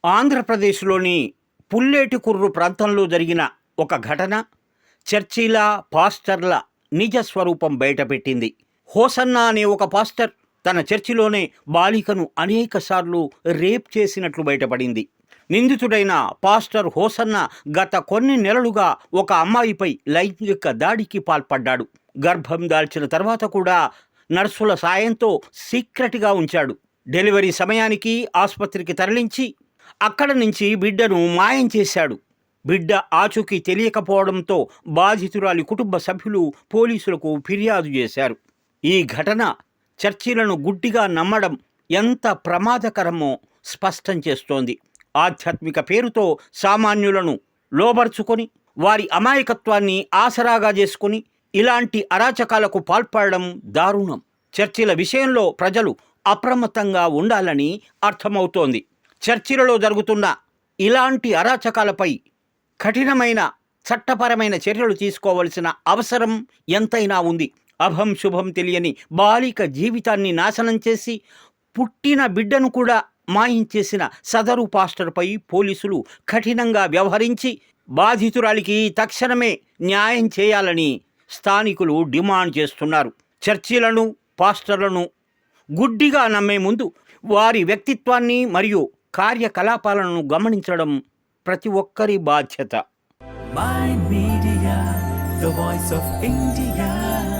ఆంధ్రప్రదేశ్‌లోని పుల్లేటికుర్రు ప్రాంతంలో జరిగిన ఒక ఘటన చర్చిల, పాస్టర్ల నిజ స్వరూపం బయటపెట్టింది. హోసన్న అనే ఒక పాస్టర్ తన చర్చిలోనే బాలికను అనేకసార్లు రేప్ చేసినట్లు బయటపడింది. నిందితుడైన పాస్టర్ హోసన్న గత కొన్ని నెలలుగా ఒక అమ్మాయిపై లైంగిక దాడికి పాల్పడ్డాడు. గర్భం దాల్చిన తర్వాత కూడా నర్సుల సాయంతో సీక్రెట్గా ఉంచాడు. డెలివరీ సమయానికి ఆసుపత్రికి తరలించి అక్కడ నుంచి బిడ్డను మాయం చేశాడు. బిడ్డ ఆచూకీ తెలియకపోవడంతో బాధితురాలి కుటుంబ సభ్యులు పోలీసులకు ఫిర్యాదు చేశారు. ఈ ఘటన చర్చిలను గుడ్డిగా నమ్మడం ఎంత ప్రమాదకరమో స్పష్టం చేస్తోంది. ఆధ్యాత్మిక పేరుతో సామాన్యులను లోబర్చుకొని వారి అమాయకత్వాన్ని ఆసరాగా చేసుకుని ఇలాంటి అరాచకాలకు పాల్పడడం దారుణం. చర్చిల విషయంలో ప్రజలు అప్రమత్తంగా ఉండాలని అర్థమవుతోంది. చర్చిలలో జరుగుతున్న ఇలాంటి అరాచకాలపై కఠినమైన చట్టపరమైన చర్యలు తీసుకోవలసిన అవసరం ఎంతైనా ఉంది. అభం శుభం తెలియని బాలిక జీవితాన్ని నాశనం చేసి పుట్టిన బిడ్డను కూడా మాయం చేసిన సదరు పాస్టర్పై పోలీసులు కఠినంగా వ్యవహరించి బాధితురాలికి తక్షణమే న్యాయం చేయాలని స్థానికులు డిమాండ్ చేస్తున్నారు. చర్చిలను, పాస్టర్లను గుడ్డిగా నమ్మే ముందు వారి వ్యక్తిత్వాన్ని మరియు కార్యకలాపాలను గమనించడం ప్రతి ఒక్కరి బాధ్యత. My Media, the voice of India.